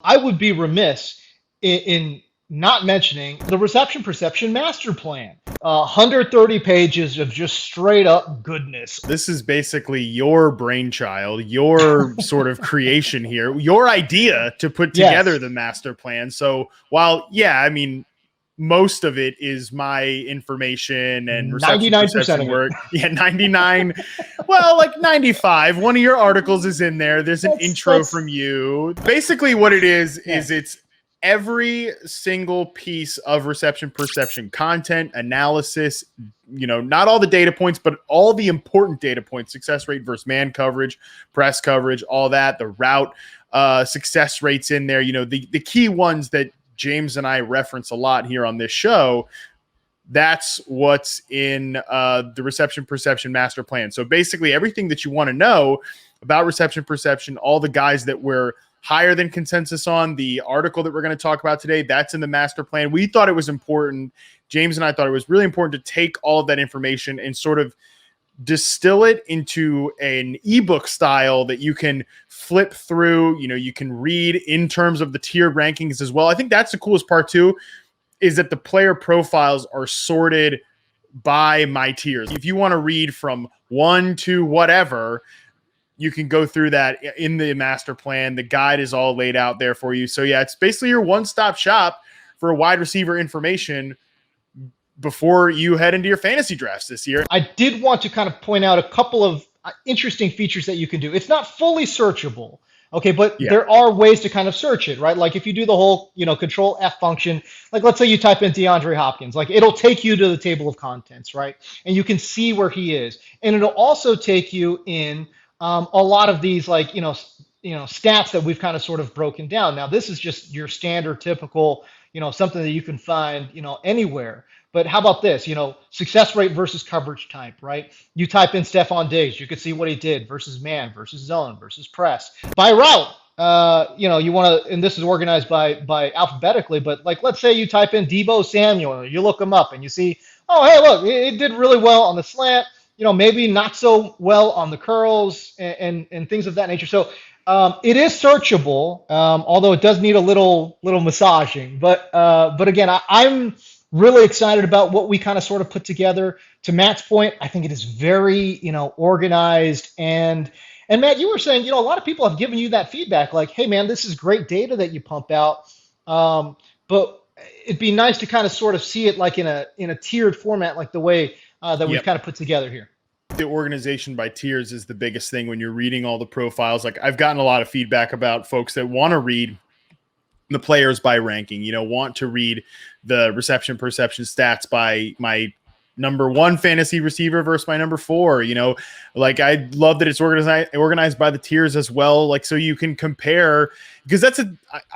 I would be remiss in not mentioning the reception perception master plan. 130 pages of just straight up goodness. This is basically your brainchild, your sort of creation here, your idea to put together Yes. the master plan. So while, yeah, I mean, most of it is my information and reception 99% perception of it. work. Yeah, 99. Well, like 95. One of your articles is in there. There's an intro from you. Basically, what it is it's every single piece of reception perception content analysis, not all the data points, but all the important data points: success rate versus man coverage, press coverage, all that, the route success rates in there, the key ones that James and I reference a lot here on this show. That's what's in the reception perception master plan. So basically everything that you want to know about reception perception, all the guys that we're higher than consensus on, the article that we're going to talk about today, that's in the master plan. We thought it was important. James and I thought it was really important to take all of that information and sort of distill it into an ebook style that you can flip through, you can read in terms of the tiered rankings as well. I think that's the coolest part too, is that the player profiles are sorted by my tiers. If you want to read from 1 to whatever, you can go through that in the master plan. The guide is all laid out there for you. So yeah, it's basically your one-stop shop for wide receiver information before you head into your fantasy drafts this year. I did want to kind of point out a couple of interesting features that you can do. It's not fully searchable, okay, but there are ways to kind of search it, right? Like if you do the whole, control F function, like let's say you type in DeAndre Hopkins, like it'll take you to the table of contents, right? And you can see where he is. And it'll also take you in a lot of these like, stats that we've kind of sort of broken down. Now, this is just your standard typical, something that you can find, anywhere. But how about this, success rate versus coverage type, right? You type in Stephon Diggs, you could see what he did versus man, versus zone, versus press. By route, you want to, and this is organized by alphabetically, but like, let's say you type in Deebo Samuel, you look him up and you see, oh, hey, look, it did really well on the slant, maybe not so well on the curls and things of that nature. So it is searchable, although it does need a little massaging. But again, I'm really excited about what we kind of sort of put together. To Matt's point, I think it is very, organized. And Matt, you were saying, a lot of people have given you that feedback, like, hey, man, this is great data that you pump out. But it'd be nice to kind of sort of see it like in a tiered format, like the way that we've kind of put together here. The organization by tiers is the biggest thing when you're reading all the profiles. Like I've gotten a lot of feedback about folks that want to read the players by ranking, want to read the reception perception stats by my number 1 fantasy receiver versus my number 4, like I love that it's organized by the tiers as well. Like, so you can compare, because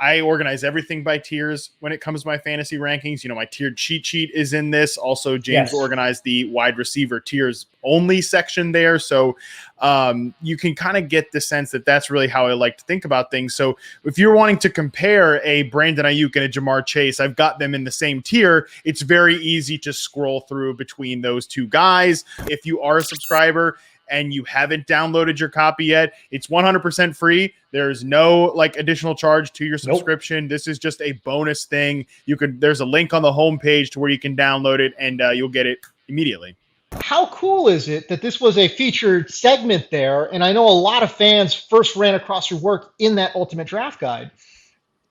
I organize everything by tiers when it comes to my fantasy rankings. My tiered cheat sheet is in this. Also, James organized the wide receiver tiers only section there. So you can kind of get the sense that that's really how I like to think about things. So if you're wanting to compare a Brandon Ayuk and a Jamar Chase, I've got them in the same tier. It's very easy to scroll through between those two guys. If you are a subscriber and you haven't downloaded your copy yet, it's 100% free. There's no additional charge to your subscription. Nope. This is just a bonus thing. There's a link on the homepage to where you can download it, and you'll get it immediately. How cool is it that this was a featured segment there? And I know a lot of fans first ran across your work in that Ultimate Draft Guide,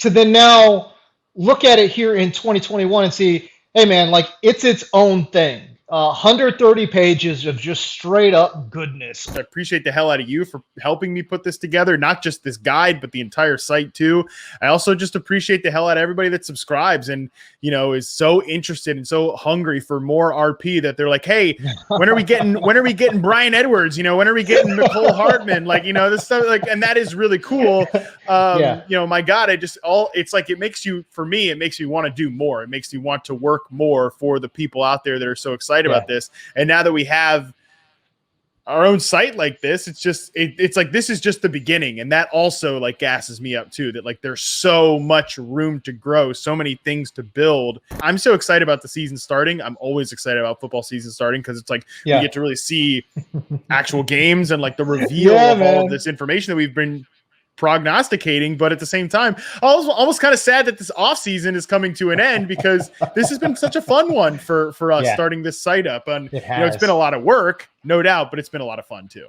to then now look at it here in 2021 and see, hey man, like it's its own thing. 130 pages of just straight up goodness. I appreciate the hell out of you for helping me put this together, not just this guide, but the entire site too. I also just appreciate the hell out of everybody that subscribes and, is so interested and so hungry for more RP that they're like, hey, when are we getting Brian Edwards? When are we getting Nicole Hartman? This stuff, and that is really cool. My God, it's like, it makes you want to do more. It makes you want to work more for the people out there that are so excited about this. And now that we have our own site like this, it's like this is just the beginning, and that also gasses me up too, that there's so much room to grow, so many things to build. I'm so excited about the season starting. I'm always excited about football season starting because it's we get to really see actual games and the reveal of all of this information that we've been prognosticating, but at the same time, I was almost kind of sad that this off season is coming to an end, because this has been such a fun one for us starting this site up. And it has. it's been a lot of work, no doubt, but it's been a lot of fun too.